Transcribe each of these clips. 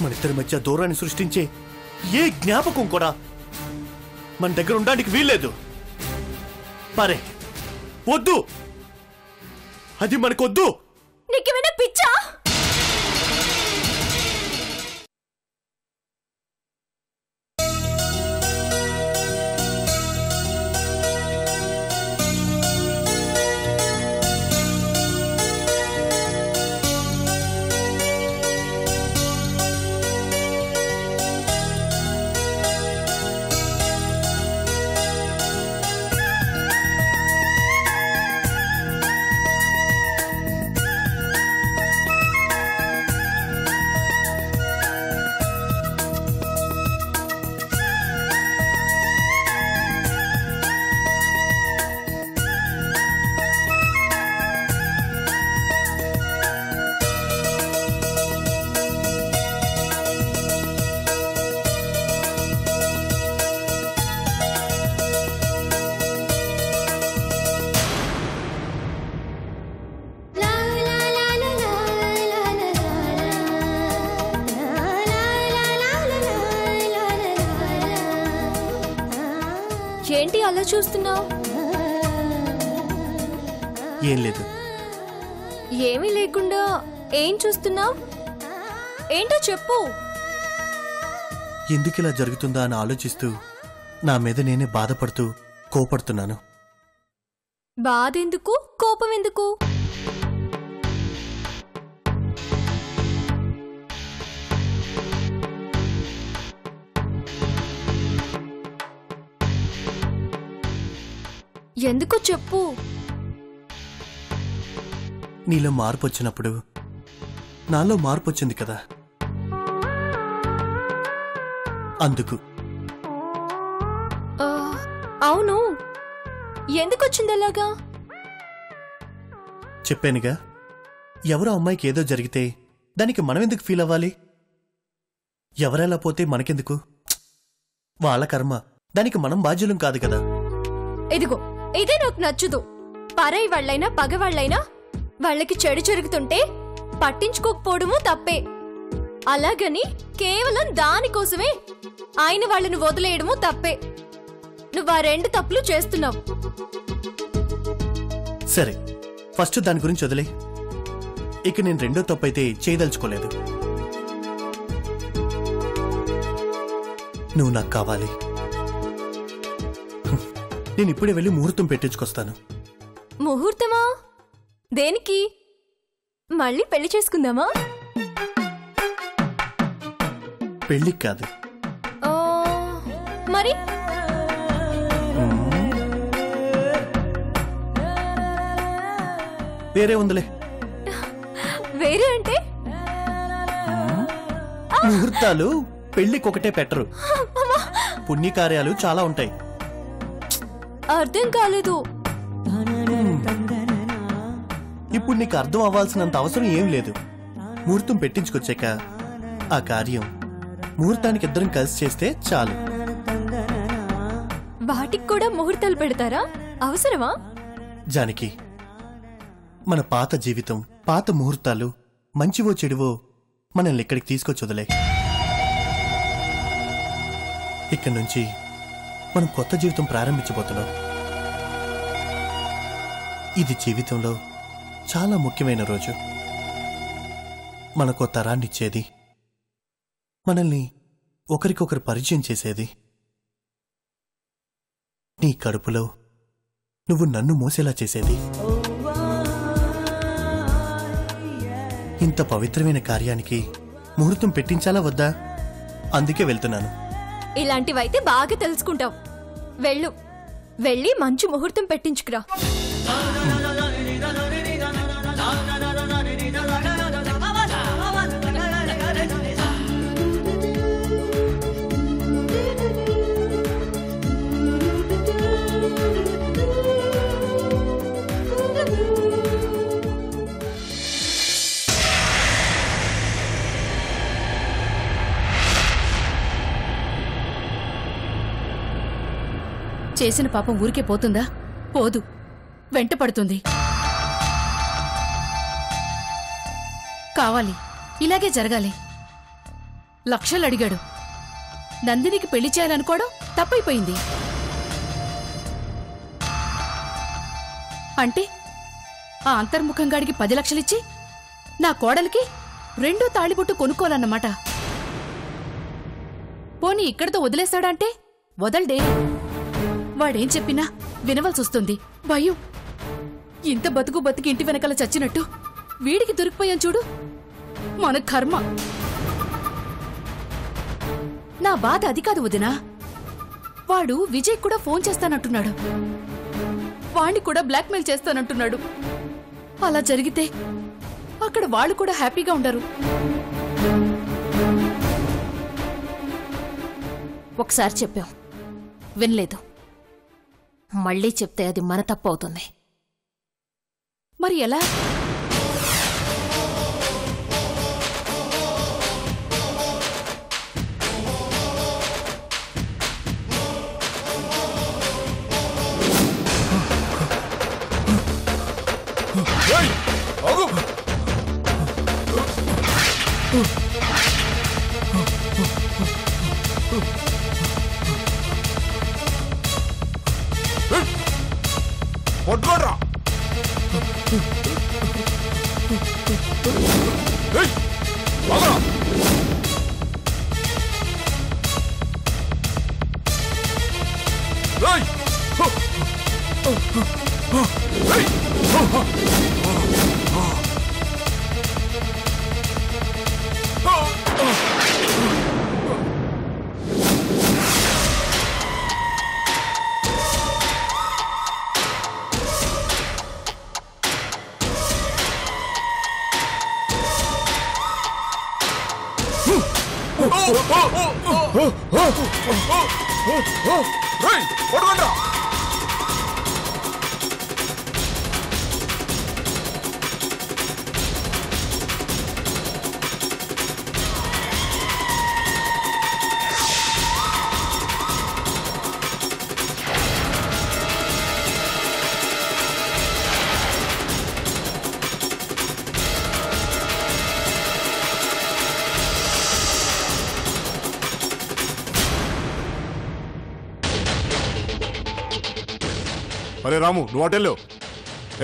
మన ఇద్దరి మధ్య దూరాన్ని సృష్టించే ఏ జ్ఞాపకం కూడా మన దగ్గర ఉండడానికి వీల్లేదు. పరే వద్దు, అది మనకొద్దు. నీకేమైనా పిచ్చా? ఏంటి అలా చూస్తున్నావు? ఏం లేదు. ఏమీ లేకుండా ఏం చూస్తున్నావు? ఏంటో చెప్పు. ఎందుకు ఇలా జరుగుతుందా అని ఆలోచిస్తూ నా మీద నేనే బాధపడుతూ కోపడుతున్నాను. బాధ ఎందుకు, కోపం ఎందుకు? ఎందుకు చెప్పు. నీలో మార్పు వచ్చినప్పుడు నాలో మార్పు వచ్చింది కదా, అందుకు. అవును, ఎందుకు వచ్చింది అలాగా? చెప్పానుగా, ఎవరో అమ్మాయికి ఏదో జరిగితే దానికి మనం ఎందుకు ఫీల్ అవ్వాలి? ఎవరెలా పోతే మనకెందుకు? వాళ్ళ కర్మ, దానికి మనం బాధ్యులం కాదు కదా. ఇదిగో ఇదే నాకు నచ్చదు. పరాయి వాళ్ళైనా పగవాళ్ళైనా వాళ్ళకి చెడు జరుగుతుంటే పట్టించుకోకపోవడము తప్పే. అలాగని కేవలం దానికోసమే ఆయన వాళ్ళని వదిలేయడము తప్పే. నువ్వు ఆ రెండు తప్పులు చేస్తున్నావు. సరే, ఫస్ట్ దాని గురించి వదిలే. ఇక నేను రెండో తప్పైతే చేయదలుచుకోలేదు. నువ్వు నాకు కావాలి. నేను ఇప్పుడే వెళ్ళి ముహూర్తం పెట్టించుకొస్తాను. ముహూర్తమా? దేనికి? మళ్ళీ పెళ్లి చేసుకుందామా? పెళ్లికి కాదు. మరి వేరే ఉందిలే. వేరే అంటే? ముహూర్తాలు పెళ్లికొకటే పెట్టరు, పుణ్యకార్యాలు చాలా ఉంటాయి. అర్థం కాలేదు. ఇప్పుడు నీకు అర్థం అవ్వాల్సినంత అవసరం ఏం లేదు. ముహూర్తం పెట్టించుకొచ్చాక ఆ కార్యం ముహూర్తానికి ఇద్దరం కలిసి చేస్తే చాలు. వాటికి కూడా ముహూర్తాలు పెడతారా? అవసరమా? జానకి, మన పాత జీవితం, పాత ముహూర్తాలు మంచివో చెడువో మనల్ని ఇక్కడికి తీసుకొచ్చొదలే. ఇక్కడి నుంచి మనం కొత్త జీవితం ప్రారంభించబోతున్నాం. ఇది జీవితంలో చాలా ముఖ్యమైన రోజు. మనకో తరాన్నిచ్చేది, మనల్ని ఒకరికొకరు పరిచయం చేసేది. నీ కడుపులో నువ్వు నన్ను మోసేలా చేసేది. ఇంత పవిత్రమైన కార్యానికి ముహూర్తం పెట్టించాలా వద్దా? అందుకే వెళ్తున్నాను. ఇలాంటివైతే బాగా తెలుసుకుంటావు. వెళ్ళు, వెళ్ళి మంచి ముహూర్తం పెట్టించుకురా. చేసిన పాపం ఊరికే పోతుందా? పోదు, వెంట పడుతుంది. కావాలి, ఇలాగే జరగాలి. లక్షలు అడిగాడు. నందినికి పెళ్లి చేయాలనుకోవడం తప్పైపోయింది. అంటే ఆ అంతర్ముఖంగాడికి 10 లక్షలిచ్చి నా కోడలికి 2 తాళిబొట్టు కొనుక్కోవాలన్నమాట. పోనీ ఇక్కడితో వదిలేస్తాడంటే వదల్డే. వాడేం చెప్పినా వినవలసొస్తుంది. భయం. ఇంత బతుకు బతికి ఇంటి వెనకాల చచ్చినట్టు వీడికి దొరికిపోయాం చూడు. మన కర్మ. నా బాధ అది కాదు వదినా. వాడు విజయ్ కూడా ఫోన్ చేస్తానంటున్నాడు. వాణ్ణి కూడా బ్లాక్మెయిల్ చేస్తానంటున్నాడు. అలా జరిగితే అక్కడ వాళ్ళు కూడా హ్యాపీగా ఉండరు. ఒకసారి చెప్పాం, వినలేదు. మళ్ళీ చెప్తే అది మన తప్పు అవుతుంది. మరి ఎలా? పట్టుకోడ్రా. పట్టుకోండ్రా. అరే రాము, నువ్వు అటెళ్ళు.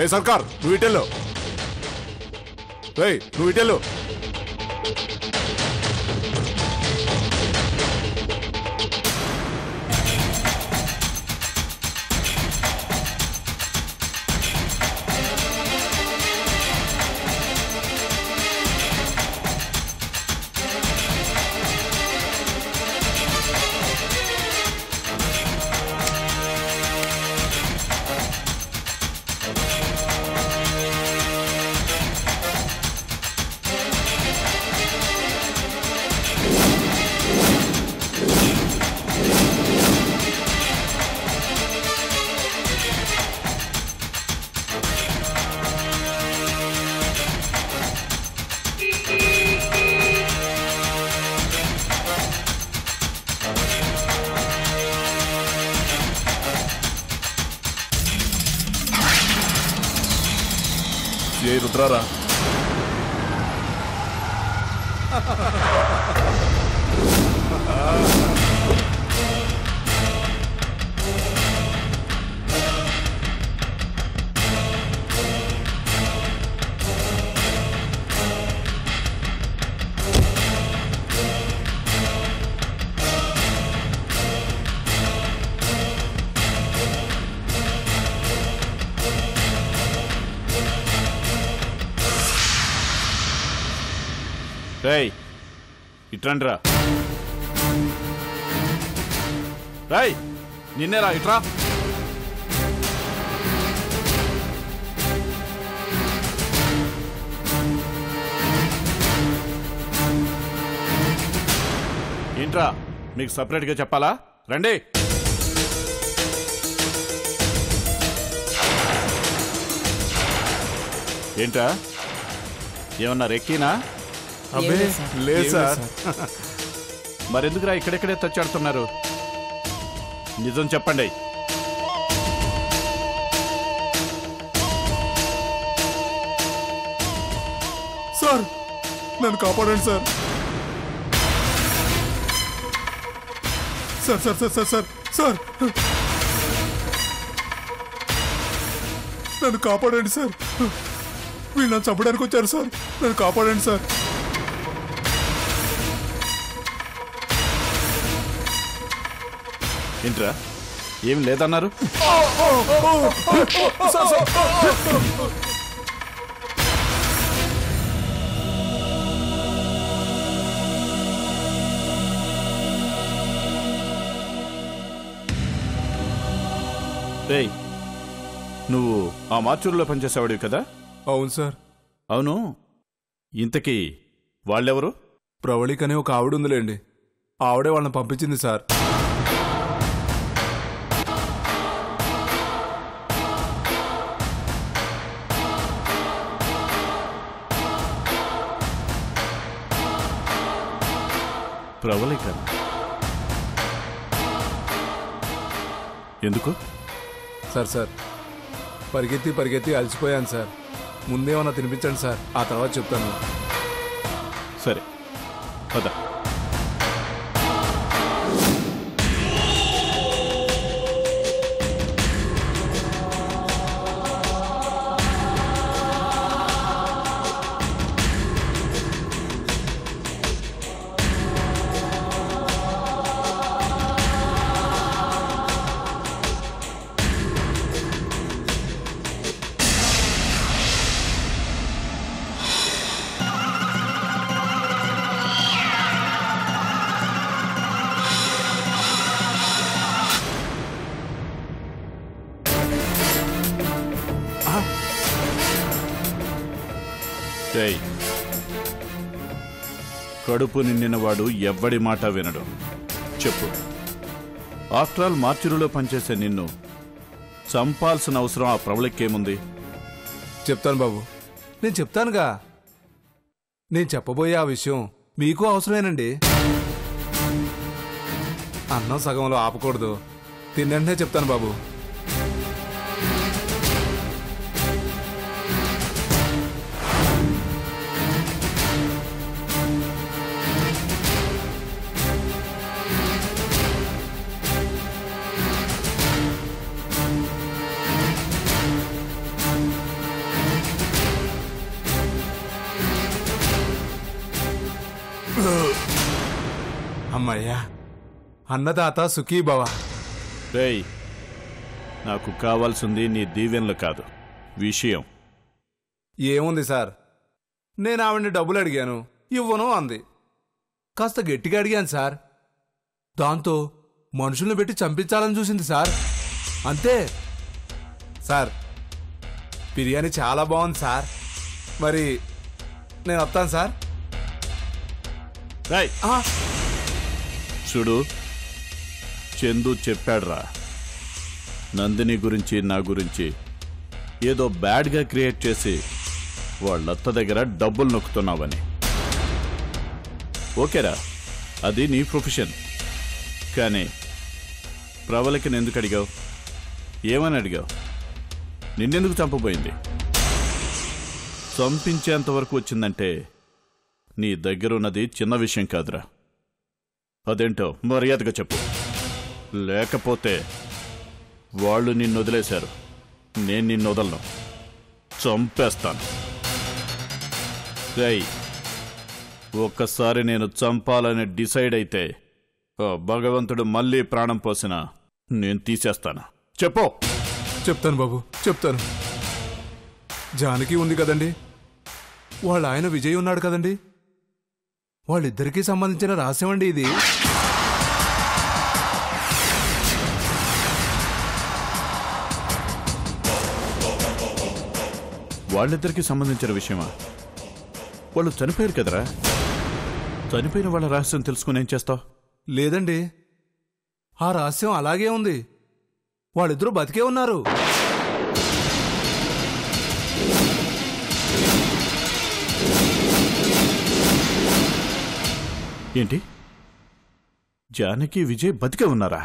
ఏ సర్కార్, నువ్వు ఇటెళ్ళు. నువ్వు ఇటెళ్ళు. ఏ రుద్రారా, రేయ్ ఇట్రండ్రా. రేయ్ నిన్నేరా, ఇట్రా. ఏంట్రా, మీకు సపరేట్గా చెప్పాలా? రండి. ఏంట్రా, ఏమన్నా రెక్కినా? అబ్బే లేదు సార్. మరెందుకురా ఇక్కడెక్కడే తచ్చాడుతున్నారు? నిజం చెప్పండి. సార్ నన్ను కాపాడండి sir. Sir sir sir sir sir sir నన్ను కాపాడండి సార్. వీళ్ళు నన్ను చంపడానికి వచ్చారు సార్. నన్ను కాపాడండి సార్. ఏంట్రా ఏం లేదన్నారు? రేయ్, నువ్వు ఆ మార్చూరులో పనిచేసేవాడివి కదా? అవును సార్. అవును, ఇంతకీ వాళ్ళెవరు? ప్రవళిక అనే ఒక ఆవిడ ఉందిలేండి. ఆవిడే వాళ్ళని పంపించింది సార్. ప్రవళిక ఎందుకు? సార్ సార్ పరిగెత్తి పరిగెత్తి అలసిపోయాను సార్. ముందేమన్నా తినిపించండి సార్, ఆ తర్వాత చెప్తాను. సరే పద. కడుపు నిండినవాడు ఎవ్వడి మాట వినడు. చెప్పు, ఆఫ్టర్ ఆల్ మార్చురులో పనిచేసే నిన్ను చంపాల్సిన అవసరం ఆ ప్రవళికేముంది? చెప్తాను బాబు, నేను చెప్తానుగా. నేను చెప్పబోయే ఆ విషయం మీకు అవసరమేనండి. అన్నం సగంలో ఆపకూడదు. తిన్నంటే చెప్తాను బాబు. అమ్మయ్యా, అన్నదాత సుఖీభవ. రేయ్, నాకు కావాల్సింది నీ దీవెనలు కాదు, విషయం. ఏముంది సార్, నేను ఆవిడ్ని డబ్బులు అడిగాను, ఇవ్వను అంది. కాస్త గట్టిగా అడిగాను సార్. దాంతో మనుషుల్ని పెట్టి చంపించాలని చూసింది సార్. అంతే సార్. బిర్యానీ చాలా బాగుంది సార్. మరి నేను వస్తాను సార్. రేయ్, చూడు, చందు చెప్పాడ్రా, నందిని గురించి నా గురించి ఏదో బ్యాడ్గా క్రియేట్ చేసి వాళ్ళత్త దగ్గర డబ్బులు నొక్కుతున్నావని. ఓకేరా, అది నీ ప్రొఫెషన్. కానీ ప్రవళికని ఎందుకు అడిగావు? ఏమని అడిగావు? నిన్నెందుకు చంపబోయింది? చంపించేంతవరకు వచ్చిందంటే నీ దగ్గరున్నది చిన్న విషయం కాదురా. అదేంటో మర్యాదగా చెప్పు, లేకపోతే వాళ్ళు నిన్ను వదిలేశారు, నేను నిన్ను వదలను, చంపేస్తాను. రేయ్, ఒక్కసారి నేను చంపాలని డిసైడ్ అయితే భగవంతుడు మళ్ళీ ప్రాణం పోసినా నేను తీసేస్తాను. చెప్పు. చెప్తాను బాబు, చెప్తాను. జానకి ఉంది కదండి, వాళ్ళ ఆయన విజయ్ ఉన్నాడు కదండి, వాళ్ళిద్దరికీ సంబంధించిన రహస్యం అండి ఇది. వాళ్ళిద్దరికీ సంబంధించిన విషయమా? వాళ్ళు చనిపోయారు కదరా. చనిపోయిన వాళ్ళ రహస్యం తెలుసుకుని ఏం చేస్తావు? లేదండి, ఆ రహస్యం అలాగే ఉంది. వాళ్ళిద్దరూ బతికే ఉన్నారు. ఏంటి, జానకి విజయ్ బతికే ఉన్నారా?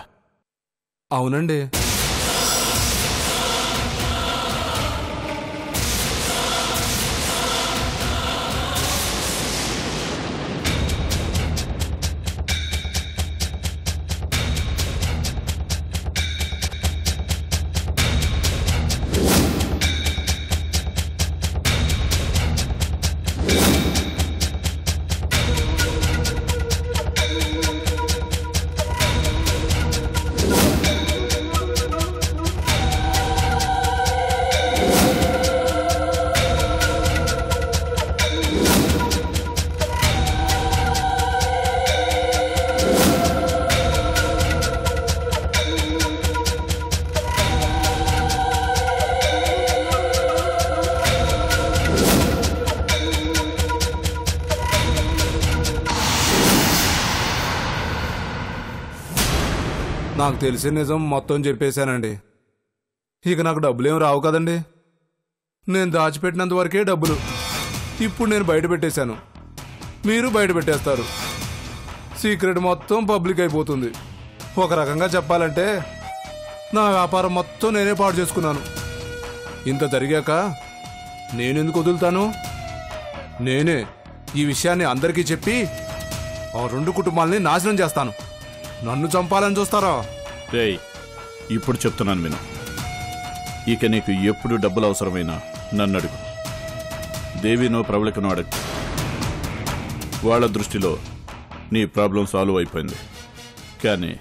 అవునండి. నాకు తెలిసిన నిజం మొత్తం చెప్పేశానండి. ఇక నాకు డబ్బులేం రావు కదండి. నేను దాచిపెట్టినంత వరకే డబ్బులు. ఇప్పుడు నేను బయట పెట్టేశాను, మీరు బయట పెట్టేస్తారు. సీక్రెట్ మొత్తం పబ్లిక్ అయిపోతుంది. ఒక రకంగా చెప్పాలంటే నా వ్యాపారం మొత్తం నేనే పాడు చేసుకున్నాను. ఇంత జరిగాక నేనెందుకు వదులుతాను? నేనే ఈ విషయాన్ని అందరికీ చెప్పి ఆ 2 కుటుంబాలని నాశనం చేస్తాను. నన్ను చంపాలని చూస్తారా? రేయ్, ఇప్పుడు చెప్తున్నాను విను. ఇక నీకు ఎప్పుడు డబ్బులు అవసరమైనా నన్ను అడుగు. దేవినో ప్రవళికనో అడుగు. వాళ్ళ దృష్టిలో నీ ప్రాబ్లం సాల్వ్ అయిపోయింది. కానీ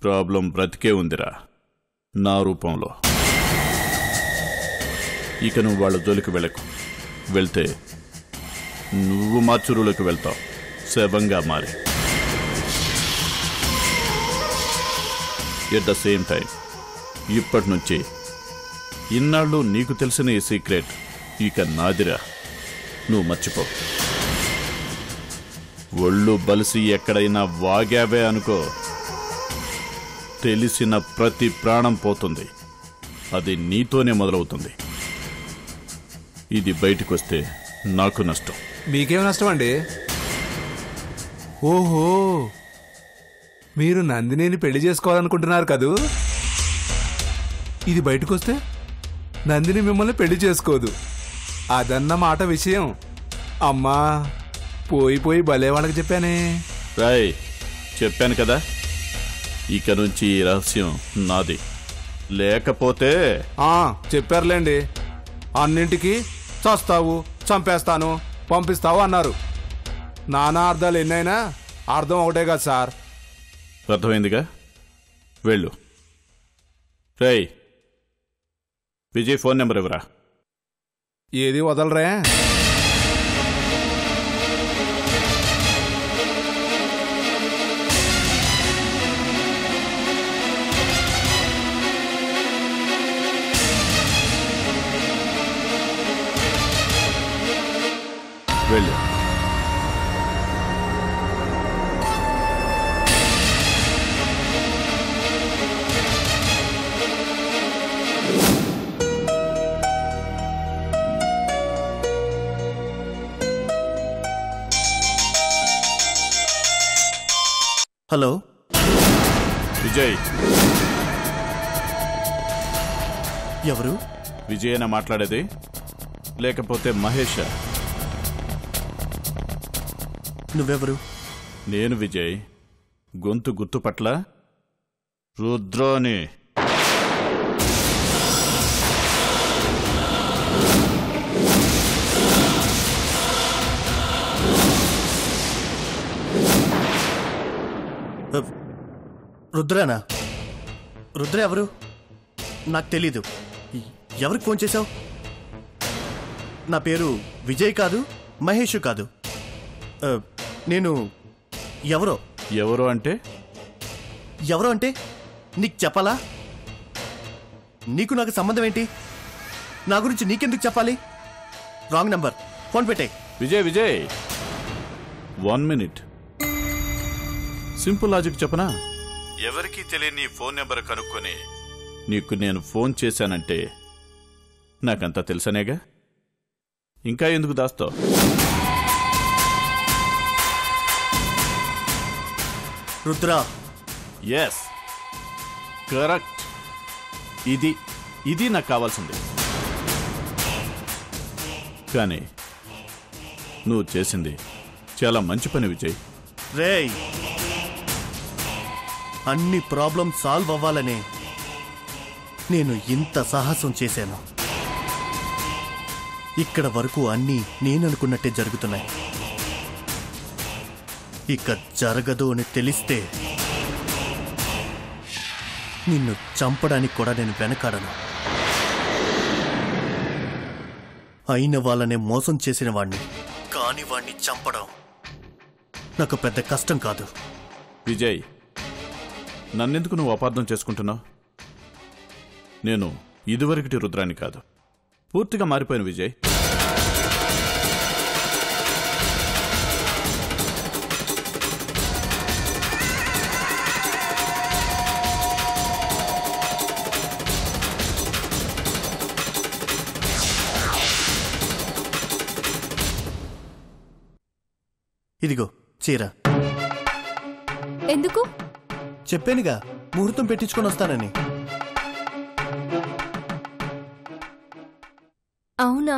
ప్రాబ్లం బ్రతికే ఉందిరా, నా రూపంలో. ఇక నువ్వు వాళ్ళ జోలికి వెళ్ళకు. వెళ్తే నువ్వు మాచూరులోకి వెళ్తావు, శవంగా మారి. ఎట్ ద సేమ్ టైం ఇప్పటి నుంచి ఇన్నాళ్ళు నీకు తెలిసిన ఈ సీక్రెట్ ఇక నాదిరా, నువ్వు మర్చిపో. ఒళ్ళు బలిసి ఎక్కడైనా వాగావే అనుకో, తెలిసిన ప్రతి ప్రాణం పోతుంది. అది నీతోనే మొదలవుతుంది. ఇది బయటకొస్తే నాకు నష్టం. మీకేం నష్టం అండి? ఓహో, మీరు నందినిని పెళ్లి చేసుకోవాలనుకుంటున్నారు కదూ? ఇది బయటకొస్తే నందిని మిమ్మల్ని పెళ్లి చేసుకోదు, అదన్నమాట విషయం. అమ్మా, పోయి భలే వాళ్ళకి చెప్పానే. రాయ్, చెప్పాను కదా, ఇక నుంచి ఈ రహస్యం నాది. లేకపోతే చెప్పారులేండి, అన్నింటికి చస్తావు, చంపేస్తాను, పంపిస్తావు అన్నారు. నానా అర్థాలు ఎన్నైనా అర్థం ఒకటే కదా సార్. అర్థమైందిగా, వెళ్ళు. రేయ్, విజయ్ ఫోన్ నెంబర్ ఇవ్వరా. ఏది వదలరే? వెళ్ళు. హలో విజయ్. ఎవరు? విజయేనా మాట్లాడేది, లేకపోతే మహేష్? నువ్వెవరు? నేను విజయ్. గొంతు గుర్తుపట్ల? రుద్రాని. రుద్రానా? రుద్ర ఎవరు? నాకు తెలీదు. ఎవరికి ఫోన్ చేశావు? నా పేరు విజయ్ కాదు, మహేష్ కాదు. నేను ఎవరో అంటే నీకు చెప్పాలా? నీకు నాకు సంబంధం ఏంటి? నా గురించి నీకెందుకు చెప్పాలి? రాంగ్ నంబర్, ఫోన్ పెట్టే. విజయ్ 1 మినిట్. సింపుల్ లాజిక్ చెప్పనా? ఎవరికీ తెలియని ఫోన్ నెంబర్ కనుక్కొని నీకు నేను ఫోన్ చేశానంటే నాకంతా తెలుసనేగా. ఇంకా ఎందుకు దాస్తావు? రుద్రా. Yes, correct. ఇది నాకు కావాల్సింది. కానీ నువ్వు చేసింది చాలా మంచి పని విజయ్. రేయ్, అన్ని ప్రాబ్లం సాల్వ్ అవ్వాలనే నేను ఇంత సాహసం చేశాను. ఇక్కడ వరకు అన్నీ నేననుకున్నట్టే జరుగుతున్నాయి. ఇక జరగదు అని తెలిస్తే నిన్ను చంపడానికి కూడా నేను వెనకాడను. అయిన వాళ్ళనే మోసం చేసిన వాణ్ణి, కాని వాణ్ణి చంపడం నాకు పెద్ద కష్టం కాదు. విజయ్, నన్నెందుకు నువ్వు అపార్థం చేసుకుంటున్నావు? నేను ఇదివరకటి రుద్రాన్ని కాదు, పూర్తిగా మారిపోయిన విజయ్. ఇదిగో చీర. ఎందుకు? చెప్పానుగా ముహూర్తం పెట్టించుకొని వస్తానని. అవునా?